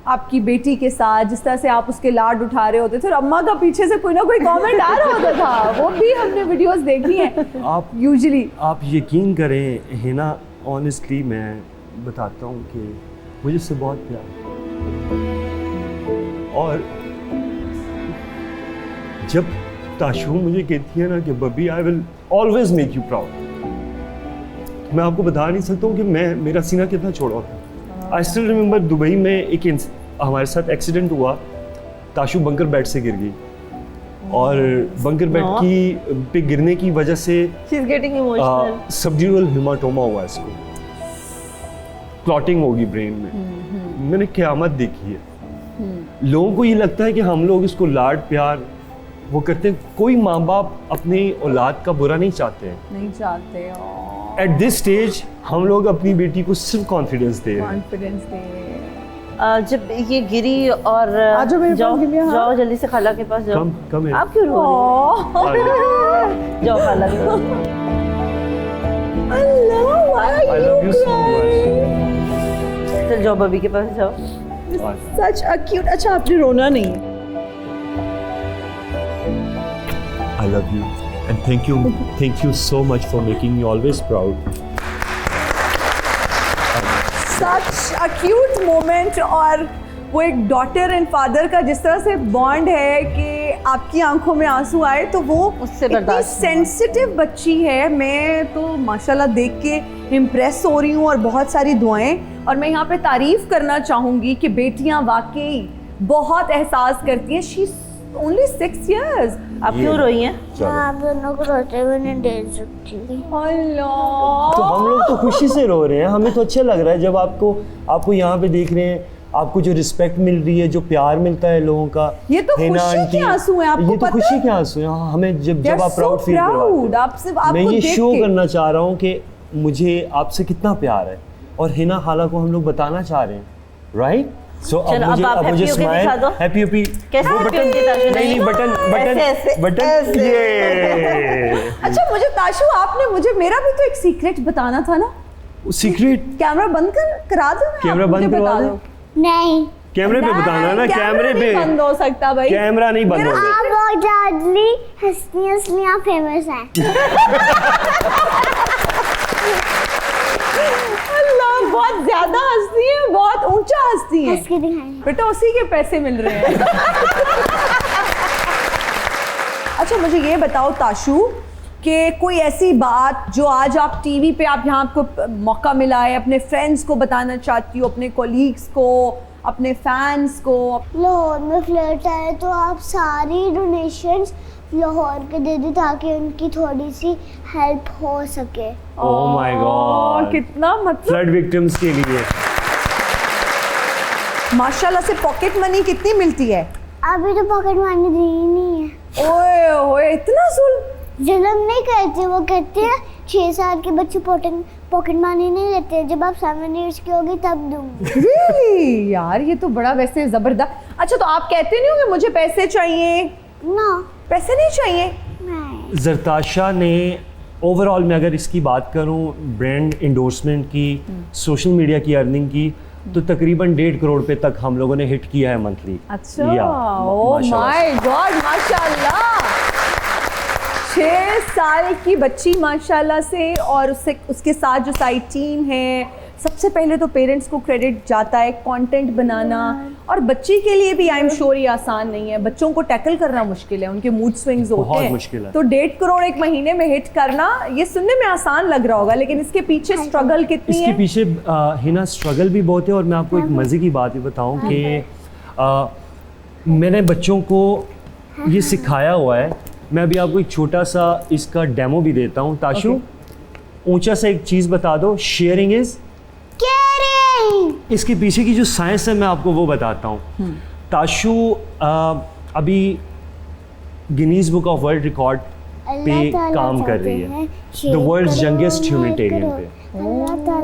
Speaker 1: आपकी बेटी के साथ, जिस तरह से आप उसके लाड उठा रहे होते थे, और अम्मा का पीछे से कोई ना कोई कमेंट आ रहा होता था। वो भी हमने वीडियोस देखी हैं।
Speaker 4: आप
Speaker 1: यूजुअली
Speaker 4: आप यकीन करें हिना, ऑनेस्टली मैं बताता हूँ कि मुझे उससे बहुत प्यार है। और जब ताशू मुझे कहती है ना कि baby I will always make you proud, मैं आपको बता नहीं सकता हूँ कि मेरा सीना कितना छोड़ा होता। आई स्टिल रिमेंबर दुबई में एक हमारे साथ एक्सीडेंट हुआ, ताशू बंकर बेड से गिर गई, और बंकर बेड पे गिरने की वजह से सबड्यूरल हेमाटोमा हुआ, इसको क्लॉटिंग होगी ब्रेन में। मैंने क़यामत देखी है। लोगों को ये लगता है कि हम लोग इसको लाड प्यार वो करते हैं। कोई माँ बाप अपनी औलाद का बुरा नहीं चाहते हैं। एट दिस स्टेज हम लोग अपनी बेटी को सिर्फ कॉन्फिडेंस दे रहे हैं।
Speaker 5: जब ये गिरी और जाओ जल्दी से खाला के पास जाओ।
Speaker 4: कम
Speaker 5: आप क्यों रो रही हो? जाओ खाला के पास।
Speaker 4: I love you so much.
Speaker 5: चल जाओ बबी के पास जाओ।
Speaker 1: Such a cute। अच्छा आपने रोना नहीं है।
Speaker 4: I love you and thank you so much for making me always proud.
Speaker 1: Such a cute moment। और वो एक डॉटर एंड फादर का जिस तरह से बॉन्ड है कि आपकी आंखों में आंसू आए, तो वो
Speaker 5: उससे
Speaker 1: इतनी सेंसिटिव बच्ची है। मैं तो माशाल्लाह देख के इम्प्रेस हो रही हूँ, और बहुत सारी दुआएं। और मैं यहाँ पे तारीफ करना चाहूँगी कि बेटियाँ वाकई बहुत एहसास करती हैं। She only 6 years।
Speaker 5: आप क्यों रोई हैं?
Speaker 2: आप दोनों को रोते हुए नहीं देख सकती।
Speaker 4: तो हम लोग तो खुशी से रो रहे हैं, हमें तो अच्छा लग रहा है जब आपको यहाँ पे देख रहे हैं, आपको जो रिस्पेक्ट मिल रही है, जो प्यार मिलता है लोगों का।
Speaker 1: ये तो खुशी के आंसू हैं, आपको
Speaker 4: ये तो खुशी के आंसू हैं। हमें जब आप प्राउड फील करवाते हैं। मैं ये शो करना चाह रहा हूँ कि मुझे आपसे कितना प्यार है, और हिना खाला को हम लोग बताना चाह रहे हैं, राइट? सो अब मुझे स्माइल हैप्पी
Speaker 5: कैसे
Speaker 4: वो बटन नहीं बटन ये।
Speaker 1: अच्छा मुझे ताशू, आपने मुझे मेरा भी तो एक सीक्रेट बताना था ना।
Speaker 4: सीक्रेट?
Speaker 1: कैमरा बंद करा दो।
Speaker 4: कैमरा बंद करवा दो।
Speaker 2: नहीं,
Speaker 4: कैमरे पे बताना ना, कैमरे पे
Speaker 1: बंद हो सकता भाई,
Speaker 4: कैमरा नहीं बंद हो सकता।
Speaker 2: आप बहुत जादली हंसती आप फेमस हैं।
Speaker 1: अल्लाह, बहुत ज्यादा हंसती है, बहुत ऊंचा हंसती है।
Speaker 2: हंस के दिखाएं।
Speaker 1: बेटा उसी के पैसे मिल रहे हैं। अच्छा मुझे ये बताओ ताशू कि कोई ऐसी बात जो आज आप टीवी पे, आप यहाँ आपको मौका मिला है, अपने फ्रेंड्स को बताना चाहती हो, अपने कोलीग्स को, अपने फैंस को।
Speaker 2: लाहौर में फ्लड आए तो आप सारी डोनेशंस लाहौर के दे दी ताकि उनकी थोड़ी सी हेल्प हो सके।
Speaker 4: ओह माय गॉड,
Speaker 1: कितना मतलब
Speaker 4: फ्लड विक्टिम्स के लिए।
Speaker 1: माशाल्लाह से पॉकेट मनी कितनी मिलती है?
Speaker 2: अभी तो पॉकेट मनी दी ही नहीं है।
Speaker 1: ओए ओए इतना जुल्म।
Speaker 2: जुल्म नहीं कहते, वो कहते हैं 6 साल के बच्चे पॉकेट मनी नहीं लेते, जब आप 7 इयर्स की होगी तब दूंगी।
Speaker 1: Really? यार ये तो बड़ा वैसे जबरदस्त। अच्छा तो आप कहते नहीं होंगे मुझे पैसे चाहिए?
Speaker 2: ना,
Speaker 1: पैसे नहीं चाहिए?
Speaker 2: नहीं।
Speaker 4: जरताशा ने ओवरऑल मैं अगर इसकी बात करूं ब्रांड इंडोर्समेंट की, सोशल मीडिया की अर्निंग की, तो तकरीबन 1.5 करोड़ पे तक हम लोगों ने हिट किया है मंथली।
Speaker 1: अच्छा,
Speaker 4: या,
Speaker 1: ओह माय गॉड, माशाल्लाह। 6 साल की बच्ची माशाल्लाह से, और उसके साथ जो सारी टीम है, सबसे पहले तो पेरेंट्स को क्रेडिट जाता है। कंटेंट बनाना, और बच्ची के लिए भी आई एम श्योर ये आसान नहीं है। बच्चों को टैकल करना मुश्किल है, उनके मूड स्विंग्स होते
Speaker 4: बहुत
Speaker 1: हैं।
Speaker 4: मुश्किल है।
Speaker 1: तो 1.5 करोड़ एक महीने में हिट करना, ये सुनने में आसान लग रहा होगा, लेकिन इसके पीछे स्ट्रगल कितनी
Speaker 4: इसके
Speaker 1: है?
Speaker 4: पीछे हिना स्ट्रगल भी बहुत है। और मैं आपको एक मज़े की बात ये बताऊं कि मैंने बच्चों को ये सिखाया हुआ है। मैं अभी आपको एक छोटा सा इसका डेमो भी देता हूं। ताशु, ऊंचा सा एक चीज़ बता दो। Sharing is
Speaker 2: caring.
Speaker 4: इसके पीछे की जो साइंस है मैं आपको वो बताता हूँ। ताशु अभी Guinness book of world record पे काम कर रही है, द वर्ल्ड्स यंगेस्ट ह्यूमैनिटेरियन पे।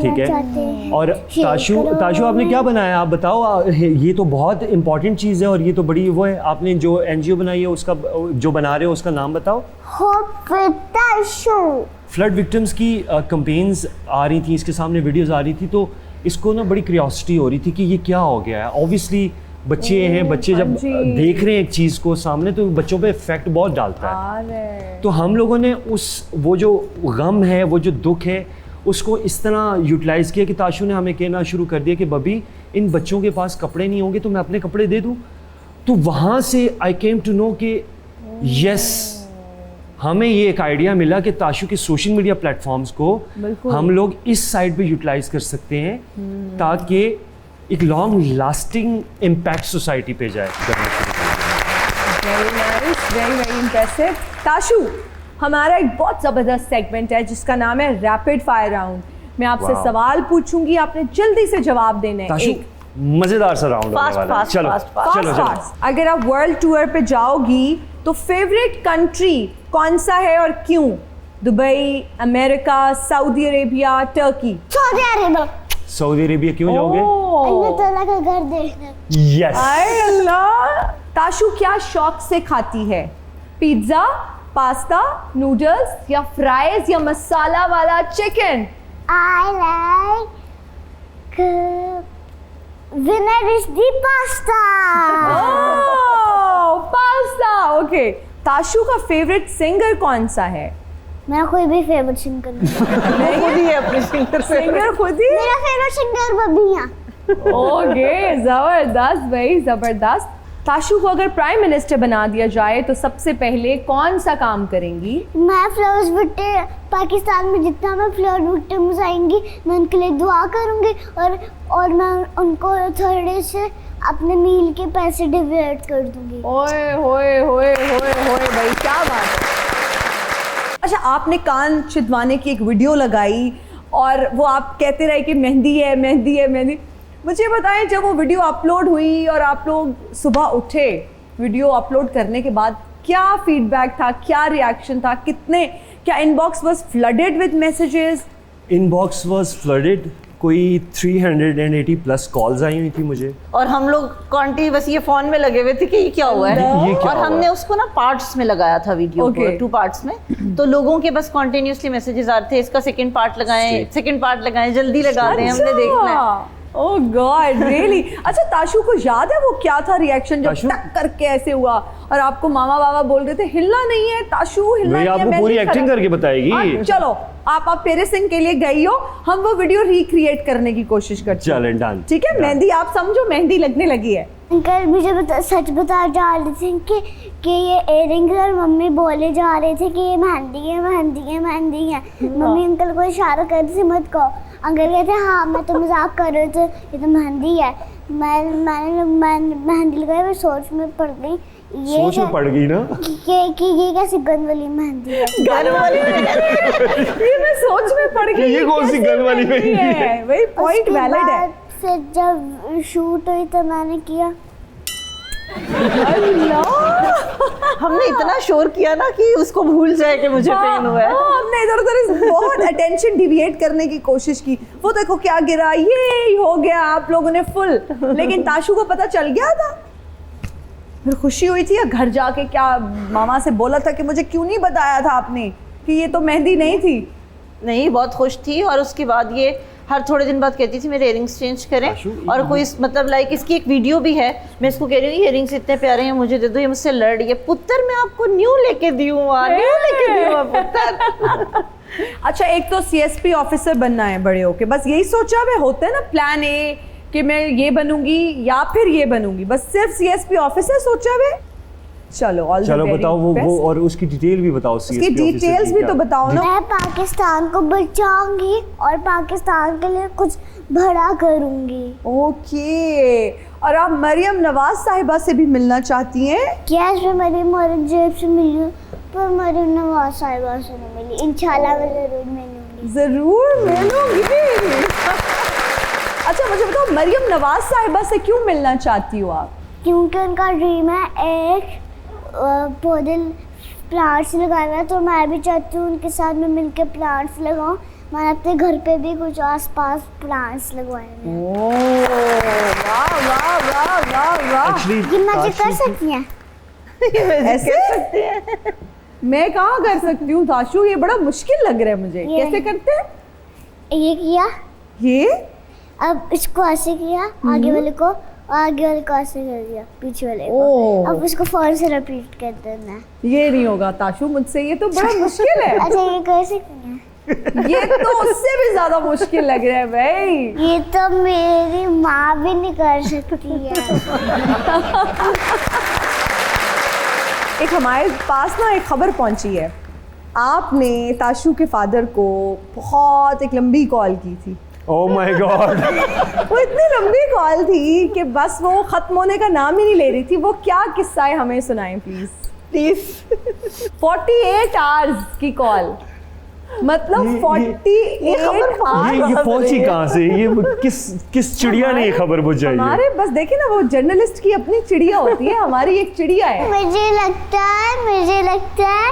Speaker 4: ठीक है। और ताशु आपने क्या बनाया, आप बताओ। ये तो बहुत इंपॉर्टेंट चीज़ है, और ये तो बड़ी वो है। आपने जो एनजीओ बनाई है उसका जो बना रहे हो उसका नाम बताओ।
Speaker 2: Hope with Tashu.
Speaker 4: Flood victims की कंपेन्स आ रही थी, इसके सामने वीडियोस आ रही थी, तो इसको ना बड़ी क्यूरियोसिटी हो रही थी कि ये क्या हो गया है। ऑब्वियसली बच्चे हैं, बच्चे जब देख रहे हैं एक चीज़ को सामने, तो बच्चों पे इफेक्ट बहुत डालता है। तो हम लोगों ने वो जो गम है, वो जो दुख है, उसको इस तरह यूटिलाइज़ किया कि ताशु ने हमें कहना शुरू कर दिया कि बबी, इन बच्चों के पास कपड़े नहीं होंगे तो मैं अपने कपड़े दे दूँ। तो वहाँ से आई केम टू नो कि यस, हमें ये एक आइडिया मिला कि ताशु के सोशल मीडिया प्लेटफॉर्म्स को हम लोग इस साइड पे यूटिलाइज कर सकते हैं, ताकि एक लॉन्ग लास्टिंग इम्पैक्ट सोसाइटी पे जाए।
Speaker 1: Very nice, very very impressive. Tashu, हमारा एक बहुत ज़बरदस्त सेगमेंट है जिसका नाम है रैपिड फायर राउंड। मैं आपसे सवाल पूछूंगी, आपने जल्दी से जवाब देना है।
Speaker 4: ताशु, मजेदार सा राउंड होने वाला है। चलो चलो।
Speaker 1: अगर आप वर्ल्ड टूर पे जाओगी तो फेवरेट कंट्री कौन सा है और क्यों? Dubai, America, Saudi Arabia, Turkey?
Speaker 4: Saudi Arabia क्यों जाओगे?
Speaker 2: अल्लाह ताला का घर देखने।
Speaker 4: यस।
Speaker 1: आए अल्लाह। ताशु क्या शौक से खाती है? पिज्जा, पास्ता, नूडल्स, या फ्राइज, या मसाला वाला chicken?
Speaker 2: I like winner is the pasta.
Speaker 1: Pasta, okay. Tashu का फेवरेट सिंगर कौन सा है?
Speaker 2: मेरा कोई भी फेवरेट सिंगर नहीं।
Speaker 5: खुद ही है अपने
Speaker 1: सिंगर खुद ही?
Speaker 2: मेरा फेवरेट सिंगर बबिया।
Speaker 1: ओके, जबरदस्त भाई, जबरदस्त। ताशु को अगर प्राइम मिनिस्टर बना दिया जाए तो सबसे पहले कौन सा काम करेंगी?
Speaker 2: मैं फ्लड विक्टिम, पाकिस्तान में जितना मैं फ्लड विक्टिम्स आएंगी मैं उनके लिए दुआ करूंगी, और मैं उनको थर्ड से अपने मील के पैसे डिवाइड कर दूंगी।
Speaker 1: ओए होए होए होए होए भाई, क्या बात है। अच्छा, आपने कान छिदवाने की एक वीडियो लगाई और वो आप कहते रहे कि मेहंदी है, मेहंदी है, मेहंदी। मुझे बताएं, जब वो वीडियो अपलोड हुई और आप लोग सुबह उठे वीडियो अपलोड करने के बाद, क्या फीडबैक था, क्या रिएक्शन था? क्या inbox was flooded with messages?
Speaker 4: Inbox was flooded. कोई 380 प्लस कॉल्स आई हुई थी मुझे,
Speaker 5: और हम लोग कॉन्टी बस ये फोन में लगे हुए थे कि ये क्या हुआ है।
Speaker 4: ये क्या
Speaker 5: और हमने उसको ना पार्ट्स में लगाया था वीडियो को, 2 पार्ट्स में। तो लोगों के बस कॉन्टिन्यूसली मैसेजेस आ रहे थे, इसका सेकंड पार्ट लगाएं, सेकंड पार्ट लगाएं, जल्दी लगा दें, हमने देखना है।
Speaker 1: ओह गॉड, रियली? अच्छा, ताशु को याद है वो क्या था रिएक्शन जब टक करके ऐसे हुआ और आपको मामा बाबा बोल रहे थे हिलना नहीं है ताशु, हिलना नहीं है?
Speaker 4: आपको पूरी एक्टिंग करके बताएगी।
Speaker 1: चलो, आप पेरेसिंग के लिए गई हो, हम वो वीडियो रिक्रिएट करने की कोशिश करते हैं।
Speaker 4: चलें, डन।
Speaker 1: ठीक है, मेहंदी आप समझो, मेहंदी लगने लगी है।
Speaker 2: अंकल मुझे सच बता जा रहे थे कि ये इयररिंग्स, और मम्मी बोले जा रहे थे कि ये मेहंदी है, मेहंदी है, मेहंदी है। मम्मी अंकल को इशारा कर रही थी मत कहो। अंकल कहते हाँ मैं तो मजाक कर रहे थे, ये तो मेहंदी है। मैंने मेहंदी लगाई, मैं सोच में पड़ गई।
Speaker 4: सोच में पड़ गई ना
Speaker 2: कि ये कैसी गन वाली मेहंदी है?
Speaker 1: गन वाली ये मैं सोच में पड़ गई,
Speaker 4: ये कौन सी गन वाली मेहंदी है?
Speaker 1: वही पॉइंट वैलिड है।
Speaker 2: फिर जब शूट हुई तो मैंने किया
Speaker 5: हमने इतना शोर किया ना कि उसको भूल जाए कि मुझे पेन हुआ है।
Speaker 1: हमने इधर उधर बहुत अटेंशन डिविएट करने की कोशिश की। वो देखो क्या गिरा, ये हो गया आप लोगों ने फुल। लेकिन ताशु को पता चल गया था। फिर खुशी हुई थी या घर जाके क्या मामा से बोला था कि मुझे क्यों नहीं बताया था आपने कि ये तो मेहंदी नहीं थी?
Speaker 5: नहीं, बहुत खुश थी। और उसके बाद ये हर थोड़े दिन बाद कहती थी मेरे इयरिंग्स चेंज करें। और कोई मतलब लाइक इसकी एक वीडियो भी है, मैं इसको कह रही हूँ इयरिंग्स इतने प्यारे हैं मुझे दे दो, ये मुझसे लड़ रही है, पुत्र मैं आपको न्यू लेके दी हूँ, न्यू लेके दी हूँ पुत्र।
Speaker 1: अच्छा, एक तो सीएसपी ऑफिसर बनना है बड़े होके, बस यही सोचा हुआ होता है ना प्लान ए कि मैं ये बनूंगी या फिर ये बनूंगी, बस सिर्फ सीएसपी ऑफिसर सोचा हुआ। चलो
Speaker 4: बताओ वो और उसकी डिटेल भी बताओ,
Speaker 1: उसकी डिटेल्स भी तो बताओ ना।
Speaker 2: मैं पाकिस्तान को बचाऊंगी और पाकिस्तान के लिए कुछ बड़ा करूंगी।
Speaker 1: ओके, और आप मरियम नवाज साहिबा से भी मिलना चाहती हैं?
Speaker 2: यस, मैं मरियम औरंगजेब से मिली हूँ पर मरियम नवाज साहिबा से नहीं मिली। इंशाल्लाह मैं जरूर मिलूंगी।
Speaker 1: जरूर मिलूंगी। अच्छा मुझे बताओ, मरियम नवाज साहिबा से क्यों मिलना चाहती हो आप?
Speaker 2: क्योंकि उनका ड्रीम है एक पौधे प्लांट्स लगाना, तो मैं भी चाहती हूँ उनके साथ में मिलकर प्लांट्स लगाऊं। मैंने अपने घर पे भी कुछ आसपास प्लांट्स लगवाए हैं।
Speaker 1: वाह वाह वाह वाह वाह।
Speaker 2: ये मजे कर सकती हैं?
Speaker 1: ऐसे कर सकते हैं? मैं कहाँ कर सकती हूँ ताशु, ये बड़ा मुश्किल लग रहा है मुझे। कैसे करते हैं?
Speaker 2: ये किया,
Speaker 1: ये
Speaker 2: अब इसको ऐसे किया, आगे वाले को, आगे वाले को ऐसे कर दिया, पीछे वाले को।
Speaker 1: ओह।
Speaker 2: अब उसको फौरन से रिपीट कर देना।
Speaker 1: ये नहीं होगा ताशु मुझसे, ये तो बड़ा मुश्किल है।
Speaker 2: अच्छा, ये कर सकती हैं?
Speaker 1: ये तो उससे भी ज्यादा मुश्किल लग रहा है भाई।
Speaker 2: ये तो मेरी माँ भी नहीं कर सकती है।
Speaker 1: एक हमारे पास ना एक खबर पहुंची है, आपने ताशु के फादर को बहुत एक लंबी कॉल की थी।
Speaker 4: Oh my God.
Speaker 1: वो इतनी लंबी कॉल थी कि बस वो खत्म होने का नाम ही नहीं ले रही थी। वो क्या किस्सा है हमें सुनाएं प्लीज। 48 आवर्स की कॉल, मतलब 48
Speaker 4: ये पहुंची कहाँ से? ये किस चिड़िया ने ये खबर पहुंचाई?
Speaker 1: हमारे बस देखिए ना, वो जर्नलिस्ट की अपनी चिड़िया होती है, हमारी एक चिड़िया है।
Speaker 2: मुझे लगता है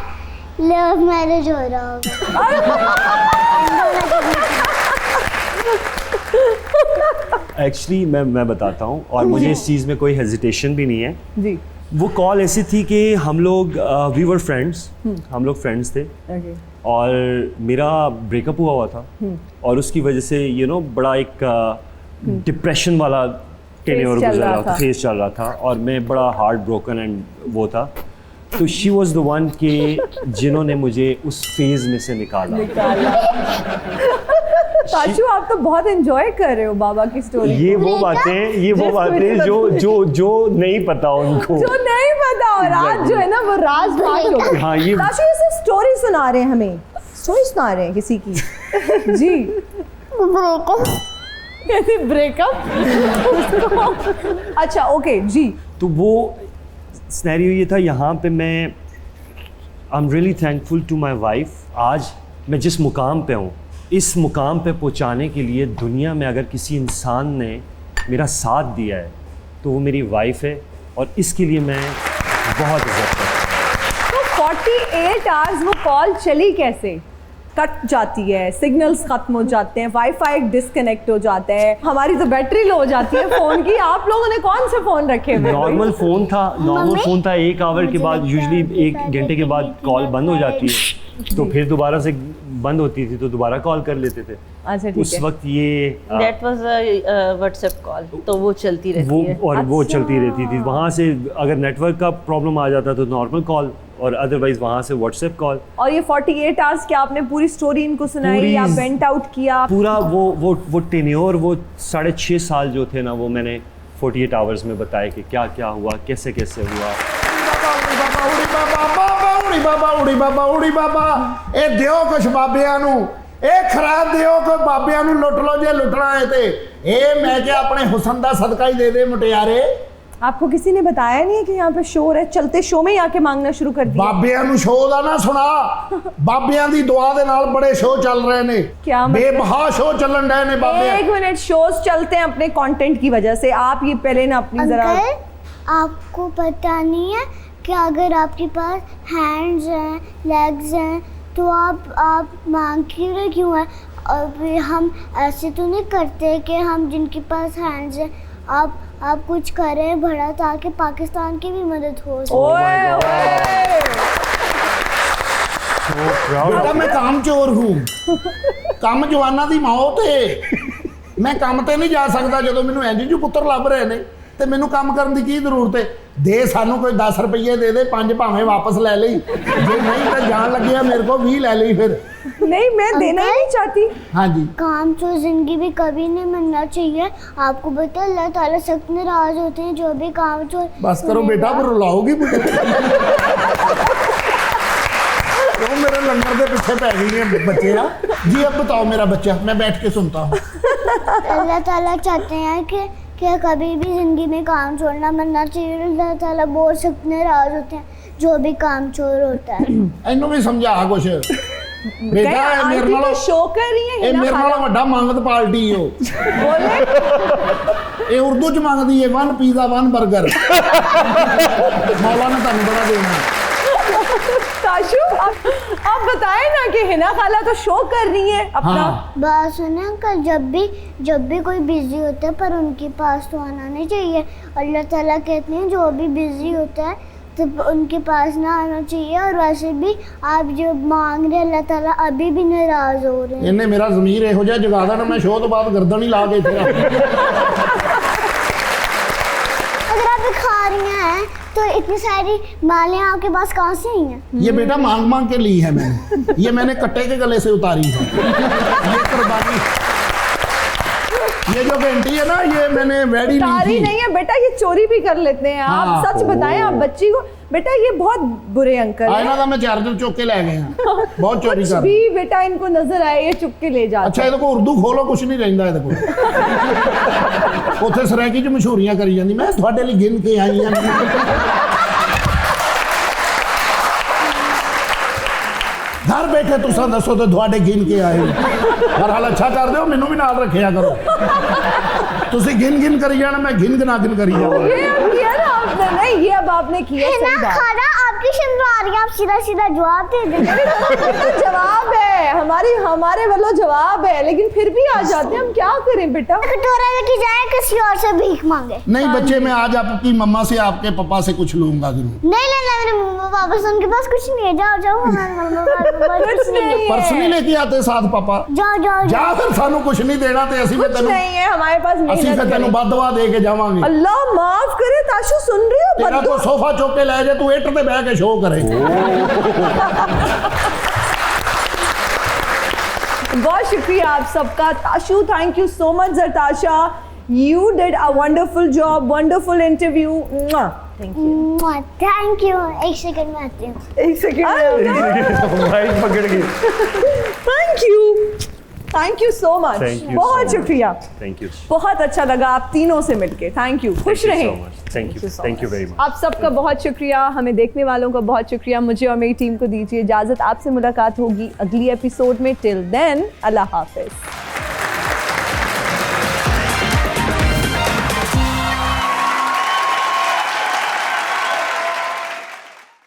Speaker 2: लव मैरिज हो रहा होगा।
Speaker 4: एक्चुअली मैं बताता हूँ, और मुझे इस चीज़ में कोई हेजिटेशन भी नहीं है
Speaker 1: जी।
Speaker 4: वो कॉल ऐसी थी कि हम लोग वी वर फ्रेंड्स, हम लोग फ्रेंड्स थे।
Speaker 1: Okay.
Speaker 4: और मेरा ब्रेकअप हुआ था और उसकी वजह से बड़ा एक डिप्रेशन वाला टेन्योर गुजर रहा था, फेज चल रहा था, और मैं बड़ा हार्ट ब्रोकन एंड वो था। तो शी वॉज द वन के जिन्होंने मुझे उस फेज में से निकाला।
Speaker 1: ताशु आप तो बहुत एंजॉय कर रहे हो बाबा की स्टोरी।
Speaker 4: ये वो बातें जो नहीं पता उनको,
Speaker 1: जो नहीं पता, और आज जो है ना वो राज बात हो गई।
Speaker 4: हाँ, ये
Speaker 1: ताशु ये सिर्फ स्टोरी सुना रहे हैं, हमें स्टोरी सुना रहे हैं किसी की। जी ब्रेकअप। अच्छा ओके जी।
Speaker 4: तो वो सिनेरियो ये था, यहाँ पे मैं I am really thankful to my wife. आज मैं जिस मुकाम पे हूँ, इस मुकाम पे पहुँचाने के लिए दुनिया में अगर किसी इंसान ने मेरा साथ दिया है तो वो मेरी वाइफ है, और इसके लिए मैं बहुत इज्जत करता हूँ।
Speaker 1: तो 48 आवर्स वो कॉल चली कैसे? कट जाती है, सिग्नल्स खत्म हो जाते हैं, वाईफाई डिस्कनेक्ट हो जाता है, हमारी तो बैटरी लो हो जाती है फोन की। आप लोगों ने कौन से फोन रखे हुए?
Speaker 4: नॉर्मल फ़ोन था 1 आवर के बाद, यूजुअली 1 घंटे के बाद कॉल बंद हो जाती है, तो फिर दोबारा से बंद होती थी तो दोबारा कॉल कर लेते थे।
Speaker 1: अच्छा ठीक
Speaker 4: उस
Speaker 1: है।
Speaker 4: वक्त ये
Speaker 5: that was a WhatsApp call, तो वो चलती रहती है।
Speaker 4: वो चलती रहती थी। वहाँ से अगर नेटवर्क का प्रॉब्लम आ जाता तो नॉर्मल कॉल, और अदरवाइज वहाँ से व्हाट्सएप कॉल।
Speaker 1: और ये 48 आवर्स क्या आपने पूरी स्टोरी इनको सुनाई या वेंट आउट किया?
Speaker 4: पूरा वो टेन्योर, वो 6.5 साल जो थे ना, वो मैंने 48 आवर्स में बताया कि क्या क्या हुआ, कैसे कैसे हुआ।
Speaker 3: उड़ी बाबा ए दियो कुछ बाबियां नू, ए खराब दियो कोई बाबियां नू, लुट लो जे लुटना है ते। ए मैं क्या अपने हुसन दा सदका ही दे दे मुटियारे।
Speaker 1: आपको किसी ने बताया नहीं है कि यहाँ पे शो है? चलते शो में ही आके मांगना शुरू कर दिया।
Speaker 3: बाबियां नू शो दा ना सुना, बाबियां दी दुआ दे नाल बड़े शो चल रहे ने।
Speaker 1: क्या मतलब?
Speaker 3: बेबहा शो चलन रहे ने बाबियां।
Speaker 1: 1 मिनट, शोज चलते हैं अपने कंटेंट की वजह से। आप ये पहले ना अपनी जरा
Speaker 2: अंकल आपको पता नहीं है कि अगर आपके पास हैंड्स हैं, लेग्स हैं, तो आप मांग क्यों है? अब हम ऐसे तो नहीं करते कि हम जिनके पास हैंड्स हैं आप कुछ करें भला, ताकि पाकिस्तान की भी मदद हो सके।
Speaker 1: ओए ओए
Speaker 4: So proud
Speaker 3: बेटा
Speaker 4: of
Speaker 3: मैं काम चोर हूँ, ਕੰਮ ਜਵਾਨਾਂ ਦੀ ਮੌਤ ਏ। ਮੈਂ ਕੰਮ ਤੇ ਨਹੀਂ ਜਾ ਸਕਦਾ ਜਦੋਂ ਮੈਨੂੰ ਇੰਜ ਜੂ ਪੁੱਤਰ ਲੱਭ ਰਹੇ ਨੇ, ਤੇ ਮੈਨੂੰ ਕੰਮ ਕਰਨ ਦੀ ਕੀ ਜ਼ਰੂਰਤ ਹੈ? ਦੇ ਸਾਨੂੰ ਕੋਈ 10 ਰੁਪਏ ਦੇ ਦੇ, 5 ਭਾਵੇਂ ਵਾਪਸ ਲੈ ਲਈ, ਜੇ ਨਹੀਂ ਤਾਂ ਜਾਣ ਲੱਗਿਆ ਮੇਰੇ ਕੋਲ 20 ਲੈ ਲਈ ਫਿਰ।
Speaker 1: नहीं मैं देना ही नहीं चाहती।
Speaker 3: हाँ जी,
Speaker 2: काम चोर जिंदगी भी कभी नहीं बनना चाहिए। आपको पता है अल्लाह ताला सख्त नाराज होते हैं जो भी काम चोर।
Speaker 3: बस करो बेटा, फिर रुलाओगी मुझे। तो मेरे लंगर के पीछे पै गई है बच्चे। जी अब बताओ मेरा बच्चा, मैं बैठ के सुनता हूँ।
Speaker 2: अल्लाह ताला चाहते हैं कि कभी भी जिंदगी में काम चोर ना बनना चाहिए। अल्लाह ताला बहुत सख्त नाराज होते हैं जो भी काम चोर होता है।
Speaker 3: इन्हों भी समझा कुछ बेटा,
Speaker 1: कहीं
Speaker 3: मेरे
Speaker 1: आंटी
Speaker 3: नालों
Speaker 1: तो शो कर रही है
Speaker 3: ਇਹ
Speaker 1: हिना
Speaker 3: ਮੇਰੇ
Speaker 1: खाला।
Speaker 3: ਨਾਲੋਂ ਵੱਡਾ ਮੰਗਤ ਪਾਰਟੀ ਹੋ।
Speaker 1: बोले
Speaker 3: ਇਹ ਉਰਦੂ ਚ ਮੰਗਦੀ ਹੈ 1 ਪੀਜ਼ਾ 1 버ਗਰ। मौला ने ਤੁਹਾਨੂੰ बड़ा देना।
Speaker 1: ताशु आप बताएं ना कि हिना खाला तो शो कर रही है अपना।
Speaker 3: हाँ।
Speaker 2: बात सुने अंकल, जब भी कोई बिजी होता है पर उनके पास तो आना नहीं चाहिए। अल्लाह ताला कहते हैं जो भी बिजी होता है तो उनके पास ना आना चाहिए। और वैसे भी आप जो मांग रहे अल्लाह ताला अभी भी नाराज हो रहे हैं।
Speaker 3: ਇਹਨੇ ਮੇਰਾ ਜ਼ਮੀਰ ਇਹੋ ਜਿਹਾ ਜਗਾ ਦੇਣਾ, ਮੈਂ ਸ਼ੋਅ ਤੋਂ ਬਾਅਦ ਗਰਦਨ ਹੀ ਲਾ ਕੇ ਇੱਥੇ ਰੱਖ ਦੇਣੀ।
Speaker 2: अगर आप खा रही हैं तो इतनी सारी मालियाँ आपके पास कहाँ से आई हैं?
Speaker 3: ये बेटा मांग मांग के ली है मैंने, ये मैंने कट्टे के गले से उतारी है। ये कुर्बानी, ये जो घंटी है ना ये मैंने वेडी ली
Speaker 1: तारी
Speaker 3: थी।
Speaker 1: नहीं है बेटा, ये चोरी भी कर लेते हैं। आप
Speaker 3: हाँ।
Speaker 1: सच बताएं आप बच्ची को। बेटा ये बहुत बुरे अंकल
Speaker 3: आए
Speaker 1: हैं।
Speaker 3: ना, मैं चार्जर चुक के ले गए हैं, बहुत चोरी
Speaker 1: कुछ
Speaker 3: कर।
Speaker 1: भी बेटा इनको नजर आए ये चुप के ले जाते
Speaker 3: अच्छा, ये को उर्दू खोलो, कुछ नहीं रहता ये को। ਉੱਥੇ ਸਰੈਕੀ ਚ ਮਸ਼ਹੂਰੀਆਂ ਕਰੀ ਜਾਂਦੀ, ਮੈਂ ਤੁਹਾਡੇ ਲਈ ਗਿਣ ਕੇ ਆਈ ਹਾਂ। घर बैठे तुसा दसो तो ਤੁਹਾਡੇ ਗਿਣ ਕੇ ਆਏ। ਪਰ ਹਾਲ ਅੱਛਾ ਕਰਦੇ ਹੋ, ਮੈਨੂੰ ਵੀ ਨਾਲ ਰੱਖਿਆ ਕਰੋ। ਤੁਸੀਂ ਗਿਣ ਗਿਣ ਕਰੀ ਜਾਣਾ, ਮੈਂ ਗਿਣ ਗਿਣ करी जाऊँ।
Speaker 1: ये अब किया ना आपने, नहीं ये अब आपने किया
Speaker 2: है
Speaker 1: सही
Speaker 2: ना
Speaker 1: बात।
Speaker 2: खाना आपकी शर्म आ रही है, आप सीधा सीधा जवाब दे देते।
Speaker 1: तो जवाब है हमारे वालों जवाब है, लेकिन फिर भी आ जाते हैं, हम क्या करें बेटा।
Speaker 2: कटोरा लेके जाए किसी और से भीख मांगे।
Speaker 3: नहीं बच्चे, मैं आज आपकी मम्मा से आपके पापा से कुछ लूंगा जरूर।
Speaker 2: नहीं लेना मेरे मम्मा पापा से, उनके पास कुछ नहीं है। जाओ जाओ, हमारे मम्मा पापा
Speaker 1: कुछ नहीं
Speaker 3: पर्स नहीं
Speaker 1: है,
Speaker 3: लेके आते साथ पापा।
Speaker 2: जाओ जाओ
Speaker 3: जा फिर सानू कुछ नहीं देना ते ਅਸੀਂ
Speaker 1: कुछ नहीं है हमारे पास।
Speaker 3: ਅਸੀਂ
Speaker 1: मेहनत
Speaker 3: ਫਿਰ ਤੈਨੂੰ
Speaker 1: करें।
Speaker 3: ਬਦਵਾ ਦੇ ਕੇ ਜਾਵਾਂਗੇ।
Speaker 1: अल्लाह माफ करे ताशु, सुन रही हो
Speaker 3: ਤੇਰਾ
Speaker 1: बद्दुआ?
Speaker 3: ਕੋ ਸੋਫਾ ਚੁੱਕ ਕੇ ਲੈ ਜਾ, ਤੂੰ ਇੱਟ ਤੇ ਬਹਿ ਕੇ ਸ਼ੋਅ ਕਰੇ।
Speaker 1: बहुत शुक्रिया आप सबका। Tashu, thank you so much. Zartasha, you did a wonderful job, wonderful interview.
Speaker 2: Thank you. एक सेकंड में आती हूँ।
Speaker 1: एक सेकंड।
Speaker 4: माइक पकड़ के।
Speaker 1: Thank you so much.
Speaker 4: Thank you
Speaker 1: बहुत
Speaker 4: so much.
Speaker 1: शुक्रिया,
Speaker 4: Thank you.
Speaker 1: बहुत अच्छा लगा आप तीनों से मिलके। थैंक यू, खुश
Speaker 4: Thank you
Speaker 1: रहें।
Speaker 4: so much. Thank you.
Speaker 1: so
Speaker 4: Thank you
Speaker 1: much.
Speaker 4: very much.
Speaker 1: आप सबका बहुत शुक्रिया, हमें देखने वालों का बहुत शुक्रिया। मुझे और मेरी टीम को दीजिए इजाजत। आपसे मुलाकात होगी अगली एपिसोड में। टिल देन, अल्लाह हाफिज।